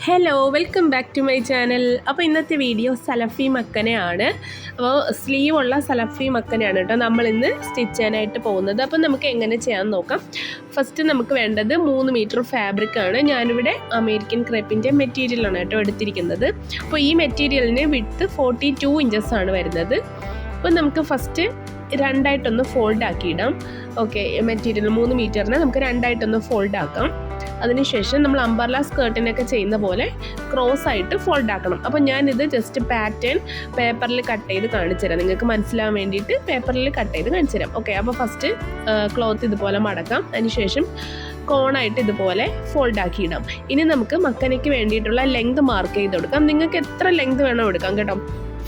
Hello welcome back to my channel. അപ്പോൾ ഇന്നത്തെ video സലഫി മക്കനെയാണ്. അപ്പോൾ സ്ലീവ് ഉള്ള സലഫി മക്കനെയാണ് കേട്ടോ നമ്മളിന്ന് സ്റ്റിച്ച് ചെയ്യാനായിട്ട് പോകുന്നത്. അപ്പോൾ നമുക്ക് എങ്ങനെ ചെയ്യാൻ നോക്കാം. ഫസ്റ്റ് നമുക്ക് വേണ്ടത് 3 മീറ്റർ ഫാബ്രിക്കാണ്. ഞാനിവിടെ അമേരിക്കൻ ക്രേപ്പിൻ്റെ മെറ്റീരിയലാണ് കേട്ടോ എടുത്തിരിക്കുന്നത്. അപ്പോൾ ഈ മെറ്റീരിയലിന് വിഡ്ത്ത് 42 ഇഞ്ചസ് ആണ് വരുന്നത്. അപ്പോൾ നമുക്ക് ഫസ്റ്റ് രണ്ടായിട്ടൊന്ന് ഫോൾഡ് ആക്കിയിടാം. ഓക്കെ, മെറ്റീരിയൽ 3 മീറ്ററിന് നമുക്ക് രണ്ടായിട്ടൊന്ന് ഫോൾഡ് ആക്കാം. അതിനുശേഷം നമ്മൾ അംബർല സ്കേർട്ടിനൊക്കെ ചെയ്യുന്ന പോലെ ക്രോസ് ആയിട്ട് ഫോൾഡ് ആക്കണം. അപ്പോൾ ഞാനിത് ജസ്റ്റ് പാറ്റേൺ പേപ്പറിൽ കട്ട് ചെയ്ത് കാണിച്ചു തരാം, നിങ്ങൾക്ക് മനസ്സിലാവാൻ വേണ്ടിയിട്ട് പേപ്പറിൽ കട്ട് ചെയ്ത് കാണിച്ചു തരാം. ഓക്കെ, അപ്പോൾ ഫസ്റ്റ് ക്ലോത്ത് ഇതുപോലെ മടക്കാം. അതിനുശേഷം കോണായിട്ട് ഇതുപോലെ ഫോൾഡ് ആക്കിയിടാം. ഇനി നമുക്ക് മക്കനയ്ക്ക് വേണ്ടിയിട്ടുള്ള ലെങ്ത് മാർക്ക് ചെയ്ത് കൊടുക്കാം. നിങ്ങൾക്ക് എത്ര ലെങ്ത് വേണോ എടുക്കാം കേട്ടോ.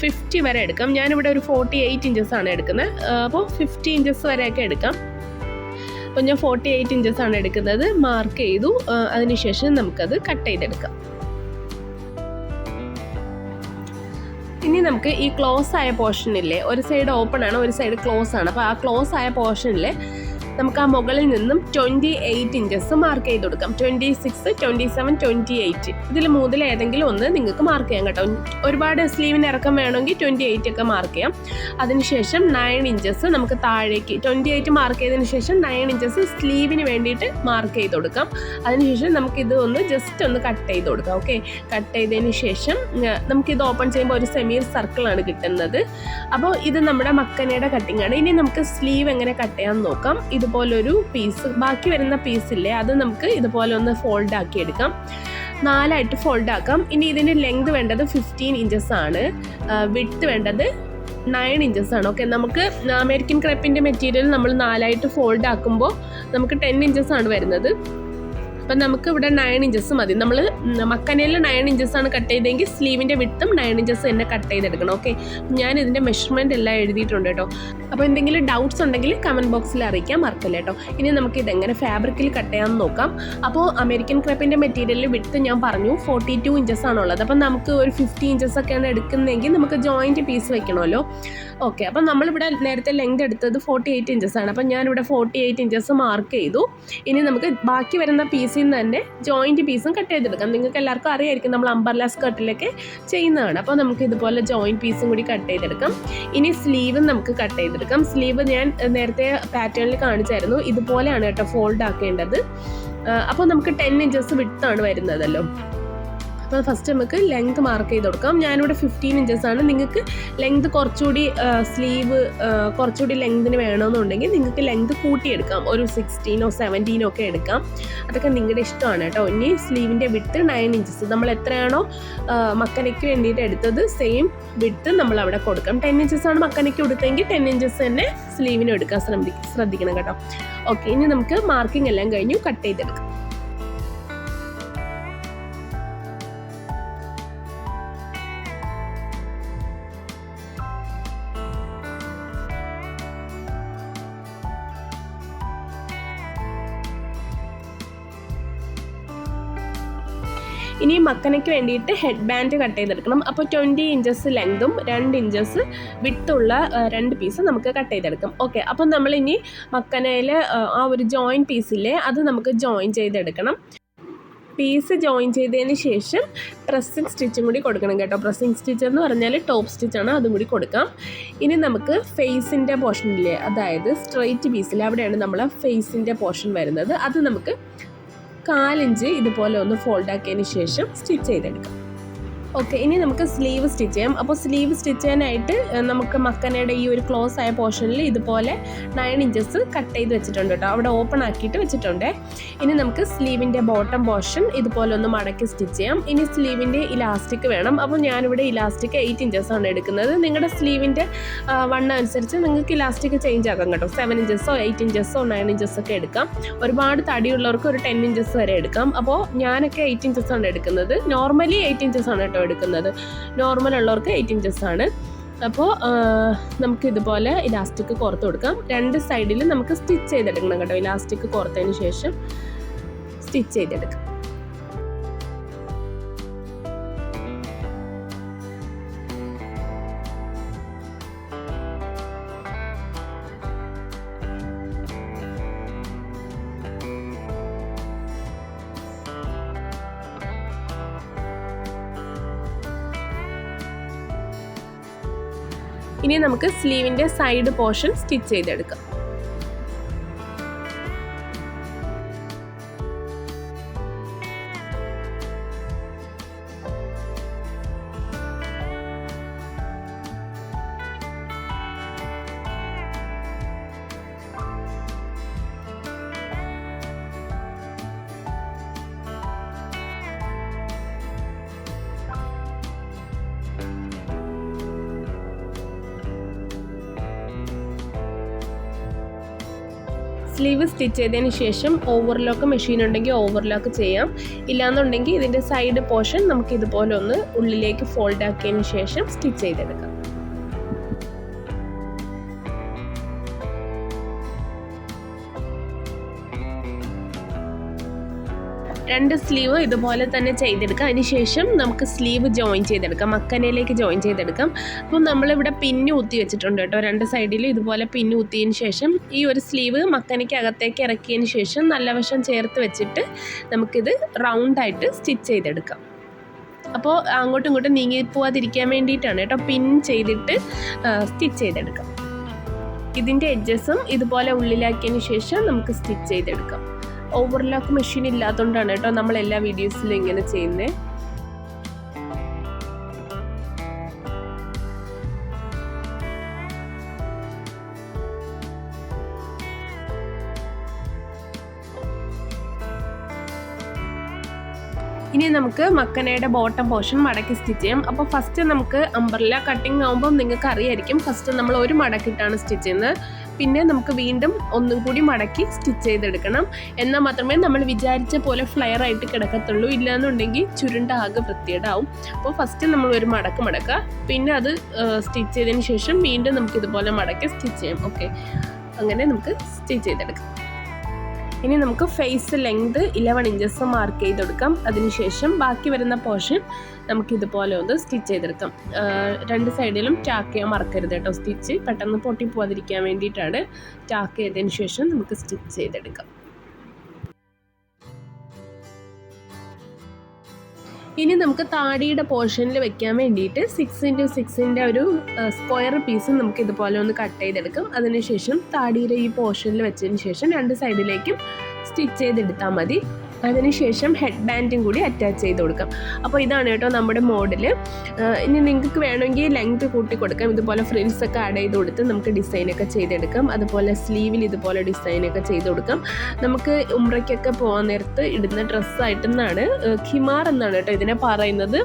50 വരെ എടുക്കാം. ഞാനിവിടെ ഒരു 48 ഇഞ്ചസ് ആണ് എടുക്കുന്നത്. അപ്പോൾ 50 ഇഞ്ചസ് വരെയൊക്കെ എടുക്കാം. അപ്പോൾ ഞാൻ 48 ഇഞ്ചസ് ആണ് എടുക്കുന്നത്. മാർക്ക് ചെയ്തു. അതിനുശേഷം നമുക്കത് കട്ട് ചെയ്തെടുക്കാം. ഇനി നമുക്ക് ഈ ക്ലോസ് ആയ പോർഷനില്ലേ, ഒരു സൈഡ് ഓപ്പൺ ആണ്, ഒരു സൈഡ് ക്ലോസ് ആണ്. അപ്പോൾ ആ ക്ലോസ് ആയ പോർഷനിൽ നമുക്ക് ആ മുകളിൽ നിന്നും 28 ഇഞ്ചസ് മാർക്ക് ചെയ്ത് കൊടുക്കാം. 26, 27, 28 ഇതിൽ മൂന്നിൽ ഏതെങ്കിലും ഒന്ന് നിങ്ങൾക്ക് മാർക്ക് ചെയ്യാം കേട്ടോ. ഒരുപാട് സ്ലീവിന് ഇറക്കം വേണമെങ്കിൽ 28 ഒക്കെ മാർക്ക് ചെയ്യാം. അതിനുശേഷം 9 ഇഞ്ചസ് നമുക്ക് താഴേക്ക് 28 മാർക്ക് ചെയ്തതിന് ശേഷം 9 ഇഞ്ചസ് സ്ലീവിന് വേണ്ടിയിട്ട് മാർക്ക് ചെയ്ത് കൊടുക്കാം. അതിനുശേഷം നമുക്കിത് ഒന്ന് ജസ്റ്റ് ഒന്ന് കട്ട് ചെയ്ത് കൊടുക്കാം. ഓക്കെ, കട്ട് ചെയ്തതിന് ശേഷം നമുക്കിത് ഓപ്പൺ ചെയ്യുമ്പോൾ ഒരു സെമി സർക്കിളാണ് കിട്ടുന്നത്. അപ്പോൾ ഇത് നമ്മുടെ മക്കനയുടെ കട്ടിംഗ് ആണ്. ഇനി നമുക്ക് സ്ലീവ് എങ്ങനെ കട്ട് ചെയ്യാൻ നോക്കാം. ഇതുപോലൊരു പീസ്, ബാക്കി വരുന്ന പീസില്ലേ, അത് നമുക്ക് ഇതുപോലെ ഒന്ന് ഫോൾഡ് ആക്കി എടുക്കാം. 4 ആയിട്ട് ഫോൾഡ് ആക്കാം. ഇനി ഇതിന് ലെങ്ത് വേണ്ടത് 15 ഇഞ്ചസ് ആണ്. വിഡ്ത്ത് വേണ്ടത് 9 ഇഞ്ചസ് ആണ്. ഓക്കെ, നമുക്ക് അമേരിക്കൻ ക്രേപ്പിൻ്റെ മെറ്റീരിയൽ നമ്മൾ 4 ആയിട്ട് ഫോൾഡ് ആക്കുമ്പോൾ നമുക്ക് 10 ഇഞ്ചസ് ആണ് വരുന്നത്. അപ്പം നമുക്ക് ഇവിടെ 9 ഇഞ്ചസ് മതി. നമ്മൾ മക്കനയിൽ 9 ഇഞ്ചസ് ആണ് കട്ട് ചെയ്തെങ്കിൽ സ്ലീവിൻ്റെ വിട്ടും 9 ഇഞ്ചസ് തന്നെ കട്ട് ചെയ്തെടുക്കണം. ഓക്കെ, ഞാൻ ഇതിൻ്റെ മെഷർമെൻറ്റ് എല്ലാം എഴുതിയിട്ടുണ്ട് കേട്ടോ. അപ്പോൾ എന്തെങ്കിലും ഡൗട്ട്സ് ഉണ്ടെങ്കിൽ കമൻറ്റ് ബോക്സിൽ അറിയിക്കാൻ മറക്കില്ല കേട്ടോ. ഇനി നമുക്ക് ഇതെങ്ങനെ ഫാബ്രിക്കിൽ കട്ട് ചെയ്യാമെന്ന് നോക്കാം. അപ്പോൾ അമേരിക്കൻ ക്രേപ്പിൻ്റെ മെറ്റീരിയലിൽ വിട്ട് ഞാൻ പറഞ്ഞു 42 ഇഞ്ചസ് ആണുള്ളത്. അപ്പം നമുക്ക് ഒരു 50 ഇഞ്ചസ് ഒക്കെയാണ് എടുക്കുന്നതെങ്കിൽ നമുക്ക് ജോയിൻറ്റ് പീസ് വെക്കണമല്ലോ. ഓക്കെ, അപ്പം നമ്മളിവിടെ നേരത്തെ ലെങ്ത് എടുത്തത് 48 ഇഞ്ചസ് ആണ്. അപ്പം ഞാനിവിടെ 48 ഇഞ്ചസ് മാർക്ക് ചെയ്തു. ഇനി നമുക്ക് ബാക്കി വരുന്ന പീസിൽ നിന്ന് തന്നെ ജോയിൻറ്റ് പീസും കട്ട് ചെയ്തെടുക്കാം. നിങ്ങൾക്ക് എല്ലാവർക്കും അറിയായിരിക്കും, നമ്മൾ അംബർല സ്കേർട്ടിലൊക്കെ ചെയ്യുന്നതാണ്. അപ്പോൾ നമുക്ക് ഇതുപോലെ ജോയിൻറ്റ് പീസും കൂടി കട്ട് ചെയ്തെടുക്കാം. ഇനി സ്ലീവും നമുക്ക് കട്ട് ചെയ്തെടുക്കാം. സ്ലീവ് ഞാൻ നേരത്തെ പാറ്റേണിൽ കാണിച്ചായിരുന്നു. ഇതുപോലെയാണ് കേട്ടോ ഫോൾഡ് ആക്കേണ്ടത്. അപ്പോൾ നമുക്ക് 10 ഇഞ്ചസ് വിഡ്ത്താണ് വരുന്നതല്ലോ. അപ്പോൾ ഫസ്റ്റ് നമുക്ക് ലെങ്ത് മാർക്ക് ചെയ്ത് കൊടുക്കാം. ഞാനിവിടെ 15 ഇഞ്ചസ് ആണ്. നിങ്ങൾക്ക് ലെങ്ത് കുറച്ചുകൂടി സ്ലീവ് കുറച്ചുകൂടി ലെങ്തിന് വേണമെന്നുണ്ടെങ്കിൽ നിങ്ങൾക്ക് ലെങ്ത് കൂട്ടിയെടുക്കാം. ഒരു 16 or 17 ഒക്കെ എടുക്കാം. അതൊക്കെ നിങ്ങളുടെ ഇഷ്ടമാണ് കേട്ടോ. ഇനി സ്ലീവിൻ്റെ വിഡ്ത്ത് 9 ഇഞ്ചസ് നമ്മൾ എത്രയാണോ മക്കനയ്ക്ക് വേണ്ടിയിട്ട് എടുത്തത് സെയിം വിഡ്ത്ത് നമ്മൾ അവിടെ കൊടുക്കാം. 10 ഇഞ്ചസ് ആണ് മക്കനയ്ക്ക് കൊടുത്തെങ്കിൽ 10 ഇഞ്ചസ് തന്നെ സ്ലീവിന് എടുക്കാൻ ശ്രദ്ധിക്കണം കേട്ടോ. ഓക്കെ, ഇനി നമുക്ക് മാർക്കിംഗ് എല്ലാം കഴിഞ്ഞു കട്ട് ചെയ്തെടുക്കാം. ഇനി മക്കനയ്ക്ക് വേണ്ടിയിട്ട് ഹെഡ് ബാൻഡ് കട്ട് ചെയ്തെടുക്കണം. അപ്പോൾ 20 ഇഞ്ചസ് ലെങ്തും 2 ഇഞ്ചസ് വിട്ടുള്ള 2 പീസ് നമുക്ക് കട്ട് ചെയ്തെടുക്കാം. ഓക്കെ, അപ്പം നമ്മളിനി മക്കനയിൽ ആ ഒരു ജോയിൻ പീസില്ലേ, അത് നമുക്ക് ജോയിൻ ചെയ്തെടുക്കണം. പീസ് ജോയിൻ ചെയ്തതിന് ശേഷം പ്രസ്സിങ് സ്റ്റിച്ചും കൂടി കൊടുക്കണം കേട്ടോ. പ്രസ്സിങ് സ്റ്റിച്ച് എന്ന് പറഞ്ഞാൽ ടോപ്പ് സ്റ്റിച്ചാണ്, അതും കൂടി കൊടുക്കാം. ഇനി നമുക്ക് ഫേസിൻ്റെ പോർഷനില്ലേ, അതായത് സ്ട്രെയിറ്റ് പീസിൽ അവിടെയാണ് നമ്മൾ ഫേസിൻ്റെ പോർഷൻ വരുന്നത്. അത് നമുക്ക് 4 ഇഞ്ച് ഇതുപോലെ ഒന്ന് ഫോൾഡ് ആക്കിയതിന് ശേഷം സ്റ്റിച്ച് ചെയ്തെടുക്കാം. ഓക്കെ, ഇനി നമുക്ക് സ്ലീവ് സ്റ്റിച്ച് ചെയ്യാം. അപ്പോൾ സ്ലീവ് സ്റ്റിച്ച് ചെയ്യാനായിട്ട് നമുക്ക് മക്കനയുടെ ഈ ഒരു ക്ലോസ് ആയ പോർഷനിൽ ഇതുപോലെ 9 ഇഞ്ചസ് കട്ട് ചെയ്ത് വെച്ചിട്ടുണ്ട് കേട്ടോ. അവിടെ ഓപ്പൺ ആക്കിയിട്ട് വെച്ചിട്ടുണ്ട്. ഇനി നമുക്ക് സ്ലീവിൻ്റെ ബോട്ടം പോർഷൻ ഇതുപോലെ ഒന്ന് മടക്കി സ്റ്റിച്ച് ചെയ്യാം. ഇനി സ്ലീവിൻ്റെ ഇലാസ്റ്റിക് വേണം. അപ്പോൾ ഞാനിവിടെ ഇലാസ്റ്റിക് 8 ഇഞ്ചസ് ആണ് എടുക്കുന്നത്. നിങ്ങളുടെ സ്ലീവിൻ്റെ വണ്ണം അനുസരിച്ച് നിങ്ങൾക്ക് ഇലാസ്റ്റിക് ചേഞ്ച് ആക്കാം കേട്ടോ. 7 ഇഞ്ചസോ 8 ഇഞ്ചസോ 9 ഇഞ്ചസ് ഒക്കെ എടുക്കാം. ഒരുപാട് തടിയുള്ളവർക്ക് ഒരു 10 ഇഞ്ചസ് വരെ എടുക്കാം. അപ്പോൾ ഞാനൊക്കെ 8 ഇഞ്ചസ് ആണ് എടുക്കുന്നത്. നോർമലി 8 ഇഞ്ചസ് ആണ് കേട്ടോ എടുക്കുന്നത്. നോർമൽ ഉള്ളവർക്ക് 8 ഇഞ്ചസ് ആണ്. അപ്പോൾ നമുക്ക് ഇതുപോലെ ഇലാസ്റ്റിക് കോർത്ത് കൊടുക്കാം. 2 സൈഡിൽ നമുക്ക് സ്റ്റിച്ച് ചെയ്തെടുക്കണം കേട്ടോ. ഇലാസ്റ്റിക് കോർത്തതിന് ശേഷം സ്റ്റിച്ച് ചെയ്തെടുക്കാം. ഇനി നമുക്ക് സ്ലീവിൻ്റെ സൈഡ് പോർഷൻ സ്റ്റിച്ച് ചെയ്തെടുക്കാം. സ്ലീവ് സ്റ്റിച്ച് ചെയ്തതിന് ശേഷം ഓവർലോക്ക് മെഷീൻ ഉണ്ടെങ്കിൽ ഓവർലോക്ക് ചെയ്യാം. ഇല്ലാന്നുണ്ടെങ്കിൽ ഇതിൻ്റെ സൈഡ് പോർഷൻ നമുക്ക് ഇതുപോലെ ഒന്ന് ഉള്ളിലേക്ക് ഫോൾഡ് ആക്കിയതിന് ശേഷം സ്റ്റിച്ച് ചെയ്തെടുക്കാം. രണ്ട് സ്ലീവ് ഇതുപോലെ തന്നെ ചെയ്തെടുക്കാം. അതിനുശേഷം നമുക്ക് സ്ലീവ് ജോയിൻ ചെയ്തെടുക്കാം, മക്കനയിലേക്ക് ജോയിൻ ചെയ്തെടുക്കാം. അപ്പോൾ നമ്മളിവിടെ പിന്ന് കുത്തി വെച്ചിട്ടുണ്ട് കേട്ടോ. രണ്ട് സൈഡിൽ ഇതുപോലെ പിന്ന് കുത്തിയതിന് ശേഷം ഈ ഒരു സ്ലീവ് മക്കനയ്ക്ക് അകത്തേക്ക് ഇറക്കിയതിന് ശേഷം നല്ല വശം ചേർത്ത് വെച്ചിട്ട് നമുക്കിത് റൗണ്ടായിട്ട് സ്റ്റിച്ച് ചെയ്തെടുക്കാം. അപ്പോൾ അങ്ങോട്ടും ഇങ്ങോട്ടും നീങ്ങി പോവാതിരിക്കാൻ വേണ്ടിയിട്ടാണ് കേട്ടോ പിൻ ചെയ്തിട്ട് സ്റ്റിച്ച് ചെയ്തെടുക്കാം. ഇതിൻ്റെ എഡ്ജസും ഇതുപോലെ ഉള്ളിലാക്കിയതിന് ശേഷം നമുക്ക് സ്റ്റിച്ച് ചെയ്തെടുക്കാം. ഓവർലോക്ക് മെഷീൻ ഇല്ലാത്തതുകൊണ്ടാണ് കേട്ടോ നമ്മൾ എല്ലാ വീഡിയോസിലും ഇങ്ങനെ ചെയ്യുന്നത്. ഇനി നമുക്ക് മക്കനയുടെ ബോട്ടം പോർഷൻ മടക്കി സ്റ്റിച്ച് ചെയ്യാം. അപ്പോൾ ഫസ്റ്റ് നമുക്ക് അംബ്രല്ല കട്ടിങ് ആകുമ്പം നിങ്ങൾക്ക് അറിയായിരിക്കും, ഫസ്റ്റ് നമ്മൾ ഒരു മടക്കിട്ടാണ് സ്റ്റിച്ച് ചെയ്യുന്നത്. പിന്നെ നമുക്ക് വീണ്ടും ഒന്നും കൂടി മടക്കി സ്റ്റിച്ച് ചെയ്തെടുക്കണം. എന്നാൽ മാത്രമേ നമ്മൾ വിചാരിച്ച പോലെ ഫ്ലെയർ ആയിട്ട് കിടക്കത്തുള്ളൂ. ഇല്ലയെന്നുണ്ടെങ്കിൽ ചുരുണ്ട ആകെ വൃത്തികേടാവും. അപ്പോൾ ഫസ്റ്റ് നമ്മൾ ഒരു മടക്കുക, പിന്നെ അത് സ്റ്റിച്ച് ചെയ്തതിന് ശേഷം വീണ്ടും നമുക്കിതുപോലെ മടക്കി സ്റ്റിച്ച് ചെയ്യാം. ഓക്കെ, അങ്ങനെ നമുക്ക് സ്റ്റിച്ച് ചെയ്തെടുക്കാം. ഇനി നമുക്ക് ഫേസ് ലെങ്ത് 11 ഇഞ്ചസ് മാർക്ക് ചെയ്തെടുക്കാം. അതിനുശേഷം ബാക്കി വരുന്ന പോർഷൻ നമുക്കിതുപോലെ ഒന്ന് സ്റ്റിച്ച് ചെയ്തെടുക്കാം. രണ്ട് സൈഡിലും ടാക്ക് ചെയ്യാൻ മറക്കരുത് കേട്ടോ. സ്റ്റിച്ച് പെട്ടെന്ന് പൊട്ടി പോകാതിരിക്കാൻ വേണ്ടിയിട്ടാണ്. ടാക്ക് ചെയ്തതിന് ശേഷം നമുക്ക് സ്റ്റിച്ച് ചെയ്തെടുക്കാം. ഇനി നമുക്ക് താടിയുടെ പോർഷനിൽ വെക്കാൻ വേണ്ടിയിട്ട് 6x6 ഒരു സ്ക്വയർ പീസ് നമുക്ക് ഇതുപോലെ ഒന്ന് കട്ട് ചെയ്തെടുക്കാം. അതിനുശേഷം താടിയുടെ ഈ പോർഷനിൽ വെച്ചതിന് ശേഷം രണ്ട് സൈഡിലേക്കും സ്റ്റിച്ച് ചെയ്തെടുത്താൽ മതി. അതിനുശേഷം ഹെഡ് ബാൻഡും കൂടി അറ്റാച്ച് ചെയ്ത് കൊടുക്കാം. അപ്പോൾ ഇതാണ് കേട്ടോ നമ്മുടെ മോഡൽ. ഇനി നിങ്ങൾക്ക് വേണമെങ്കിൽ ലെങ്ത് കൂട്ടി കൊടുക്കാം. ഇതുപോലെ ഫ്രിൽസൊക്കെ ആഡ് ചെയ്ത് കൊടുത്ത് നമുക്ക് ഡിസൈനൊക്കെ ചെയ്തെടുക്കാം. അതുപോലെ സ്ലീവിൽ ഇതുപോലെ ഡിസൈനൊക്കെ ചെയ്ത് കൊടുക്കാം. നമുക്ക് ഉംറയ്ക്കൊക്കെ പോകാൻ നേരത്ത് ഇടുന്ന ഡ്രസ്സായിട്ടെന്നാണ്, ഖിമാർ എന്നാണ് കേട്ടോ ഇതിനെ പറയുന്നത്.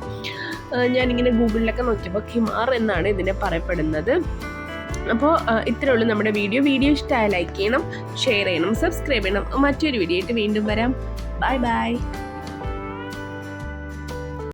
ഞാനിങ്ങനെ ഗൂഗിളിലൊക്കെ നോക്കിയപ്പോൾ ഖിമാർ എന്നാണ് ഇതിനെ പറയപ്പെടുന്നത്. അപ്പോൾ ഇത്രയേ ഉള്ളൂ നമ്മുടെ വീഡിയോ ഇഷ്ടമായ ലൈക്ക് ചെയ്യണം, ഷെയർ ചെയ്യണം, സബ്സ്ക്രൈബ് ചെയ്യണം. മറ്റൊരു വീഡിയോ ആയിട്ട് വീണ്ടും വരാം. Bye bye.